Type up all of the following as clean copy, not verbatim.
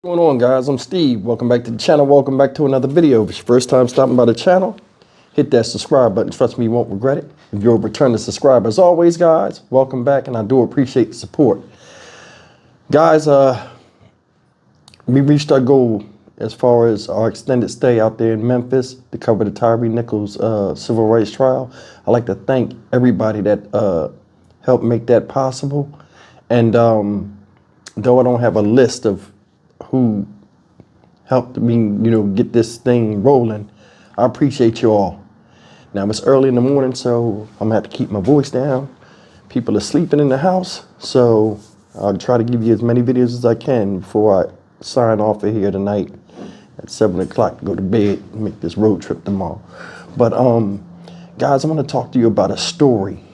What's going on, guys? I'm Steve. Welcome back to the channel. Welcome back to another video. If it's your first time stopping by the channel, hit that subscribe button. Trust me, you won't regret it. If you're a returning subscriber, as always, guys, welcome back, and I do appreciate the support. Guys, we reached our goal as far as our extended stay out there in Memphis to cover the Tyree Nichols civil rights trial. I'd like to thank everybody that helped make that possible. And though I don't have a list of who helped me, get this thing rolling, I appreciate you all. Now, it's early in the morning, so I'm gonna have to keep my voice down. People are sleeping in the house, so I'll try to give you as many videos as I can before I sign off of here tonight at 7 o'clock to go to bed and make this road trip tomorrow. But guys, I want to talk to you about a story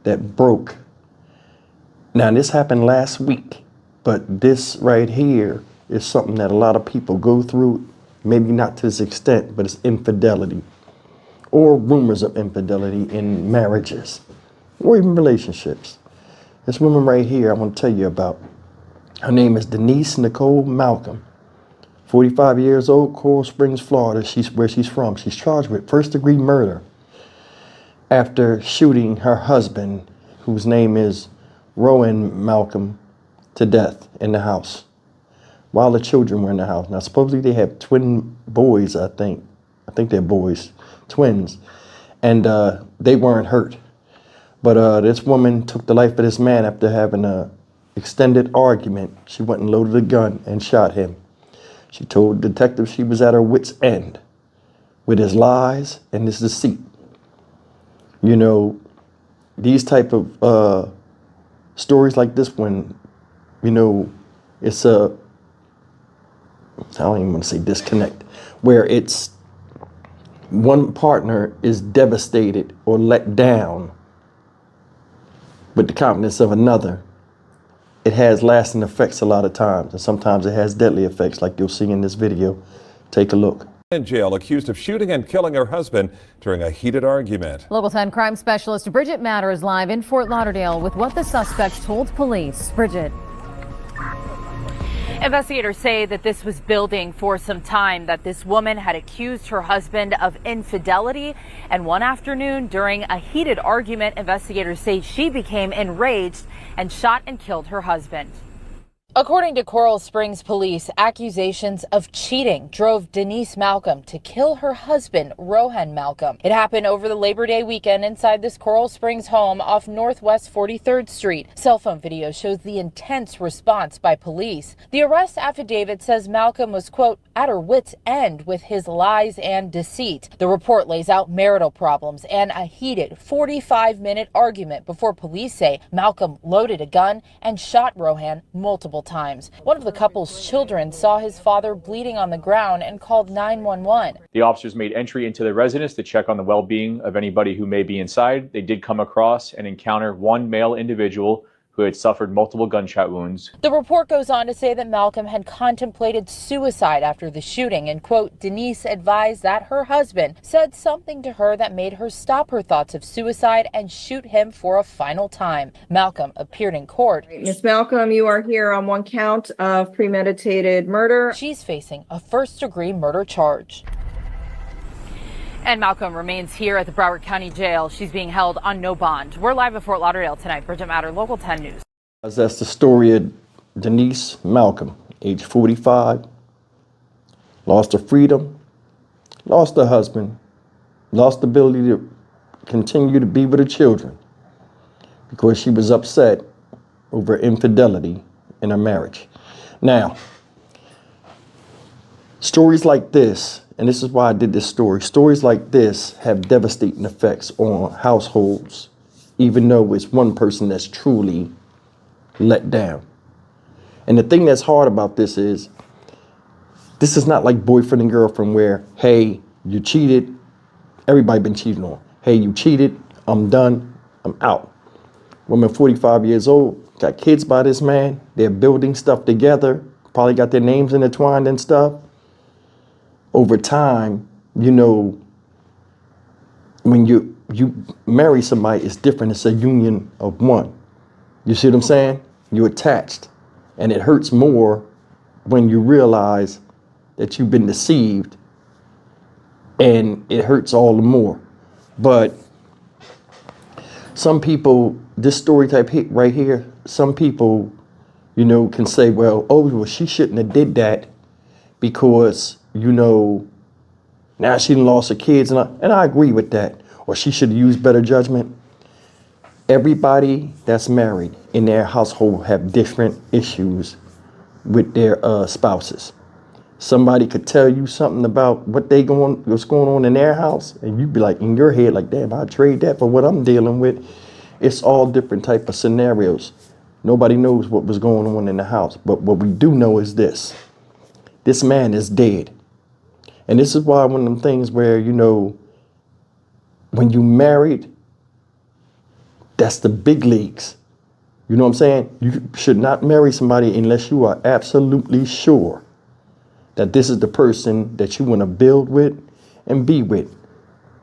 that broke. Now, this happened last week, but this right here is something that a lot of people go through, maybe not to this extent, but it's infidelity or rumors of infidelity in marriages or even relationships. This woman right here I want to tell you about. Her name is Denise Nicole Malcolm, 45 years old, Coral Springs, Florida. She's where she's from. She's charged with first-degree murder after shooting her husband, whose name is Rowan Malcolm, to death in the house while the children were in the house. Now, supposedly they have twin boys, I think they're boys, twins, and they weren't hurt. But this woman took the life of this man after having an extended argument. She went and loaded a gun and shot him. She told detectives she was at her wit's end with his lies and his deceit. These type of stories like this one, it's I don't even want to say disconnect, where it's one partner is devastated or let down with the confidence of another. It has lasting effects a lot of times, and sometimes it has deadly effects, like you'll see in this video. Take a look. In jail, accused of shooting and killing her husband during a heated argument. Local 10 crime specialist Bridget Matter is live in Fort Lauderdale with what the suspect told police. Bridget. Investigators say that this was building for some time, that this woman had accused her husband of infidelity. And one afternoon during a heated argument, investigators say she became enraged and shot and killed her husband. According to Coral Springs police, accusations of cheating drove Denise Malcolm to kill her husband, Rohan Malcolm. It happened over the Labor Day weekend inside this Coral Springs home off Northwest 43rd Street. Cell phone video shows the intense response by police. The arrest affidavit says Malcolm was, quote, at her wit's end with his lies and deceit. The report lays out marital problems and a heated 45-minute argument before police say Malcolm loaded a gun and shot Rohan multiple times. One of the couple's children saw his father bleeding on the ground and called 911. The officers made entry into the residence to check on the well-being of anybody who may be inside. They did come across and encounter one male individual who had suffered multiple gunshot wounds. The report goes on to say that Malcolm had contemplated suicide after the shooting, and, quote, Denise advised that her husband said something to her that made her stop her thoughts of suicide and shoot him for a final time. Malcolm appeared in court. Ms. Malcolm, you are here on one count of premeditated murder. She's facing a first-degree murder charge. And Malcolm remains here at the Broward County Jail. She's being held on no bond. We're live at Fort Lauderdale tonight. Bridget Matter, Local 10 News. That's the story of Denise Malcolm, age 45, lost her freedom, lost her husband, lost the ability to continue to be with her children because she was upset over infidelity in her marriage. Now, stories like this, and this is why I did this story, stories like this have devastating effects on households, even though it's one person that's truly let down. And the thing that's hard about this is not like boyfriend and girlfriend where, hey, you cheated, everybody been cheating on. Hey, you cheated, I'm done, I'm out. Woman 45 years old, got kids by this man, they're building stuff together, probably got their names intertwined and stuff. Over time, when you marry somebody, it's different. It's a union of one. You see what I'm saying? You're attached. And it hurts more when you realize that you've been deceived, and it hurts all the more. But some people, this story type hit right here, some people, you know, can say, well, oh, well, she shouldn't have did that because, you know, now she done lost her kids, and I agree with that. Or she should have used better judgment. Everybody that's married in their household have different issues with their spouses. Somebody could tell you something about what's going on in their house, and you'd be like, in your head, like, damn, I'd trade that for what I'm dealing with. It's all different type of scenarios. Nobody knows what was going on in the house. But what we do know is this man is dead. And this is why one of them things where, you know, when you married, that's the big leagues. You know what I'm saying? You should not marry somebody unless you are absolutely sure that this is the person that you want to build with and be with.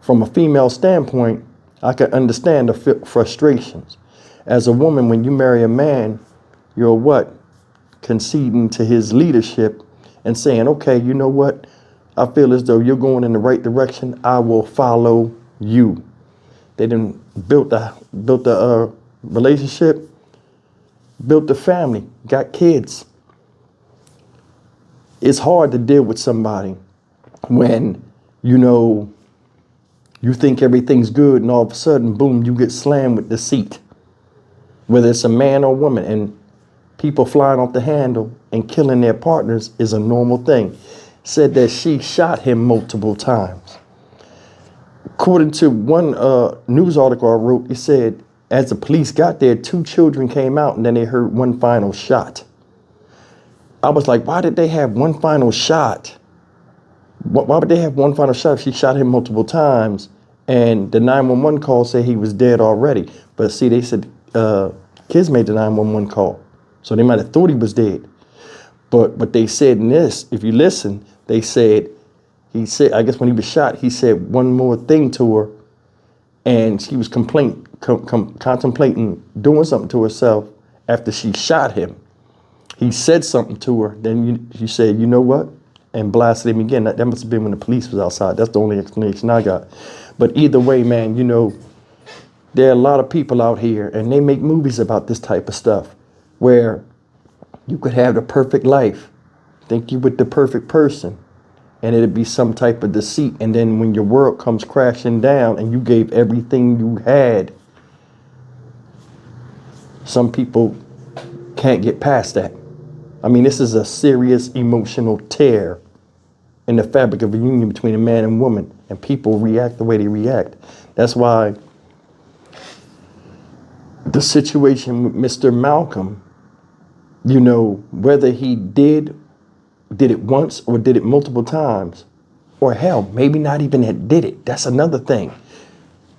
From a female standpoint, I can understand the frustrations. As a woman, when you marry a man, you're what? Conceding to his leadership and saying, okay, you know what? I feel as though you're going in the right direction. I will follow you. They done built the relationship, built the family, got kids. It's hard to deal with somebody when, you know, you think everything's good and all of a sudden, boom, you get slammed with deceit. Whether it's a man or woman, and people flying off the handle and killing their partners is a normal thing. Said that she shot him multiple times. According to one news article I wrote, it said as the police got there, 2 children came out and then they heard one final shot. I was like, why did they have one final shot? Why would they have one final shot if she shot him multiple times? And the 911 call said he was dead already. But see, they said kids made the 911 call. So they might have thought he was dead. But what they said in this, if you listen, they said, he said, I guess when he was shot, he said one more thing to her. And she was contemplating doing something to herself after she shot him. He said something to her. Then she said, you know what? And blasted him again. That must have been when the police was outside. That's the only explanation I got. But either way, man, you know, there are a lot of people out here and they make movies about this type of stuff where you could have the perfect life, think you with the perfect person, and it'd be some type of deceit. And then when your world comes crashing down and you gave everything you had, some people can't get past that. I mean, this is a serious emotional tear in the fabric of a union between a man and woman, and people react the way they react. That's why the situation with Mr. Malcolm, you know, whether he did it once or did it multiple times, or hell, maybe not even had did it. That's another thing.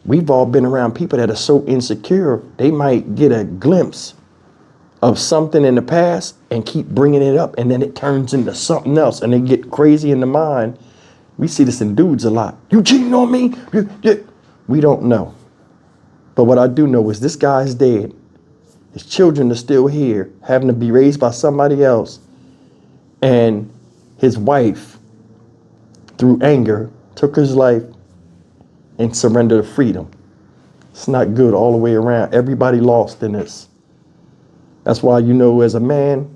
We've all been around people that are so insecure, they might get a glimpse of something in the past and keep bringing it up, and then it turns into something else and they get crazy in the mind. We see this in dudes a lot. You cheating on me? We don't know. But what I do know is this guy's dead. His children are still here, having to be raised by somebody else. And his wife, through anger, took his life and surrendered freedom. It's not good all the way around. Everybody lost in this. That's why, you know, as a man,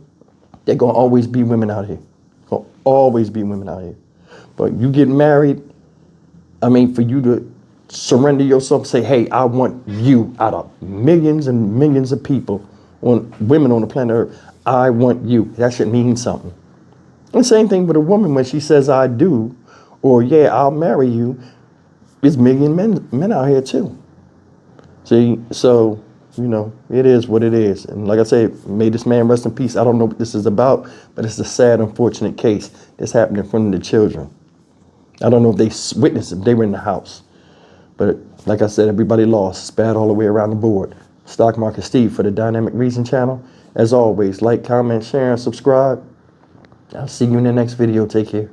there gonna always be women out here. Gonna always be women out here. But you get married, I mean, for you to surrender yourself, say, hey, I want you out of millions and millions of people, women on the planet Earth, I want you. That should mean something. And same thing with a woman when she says, I do, or yeah, I'll marry you. There's million men out here too. See, so, you know, it is what it is. And like I said, may this man rest in peace. I don't know what this is about, but it's a sad, unfortunate case. This happened in front of the children. I don't know if they witnessed it. They were in the house. But like I said, everybody lost. It's bad all the way around the board. Stock Market Steve for the Dynamic Reason channel. As always, like, comment, share, and subscribe. I'll see you in the next video. Take care.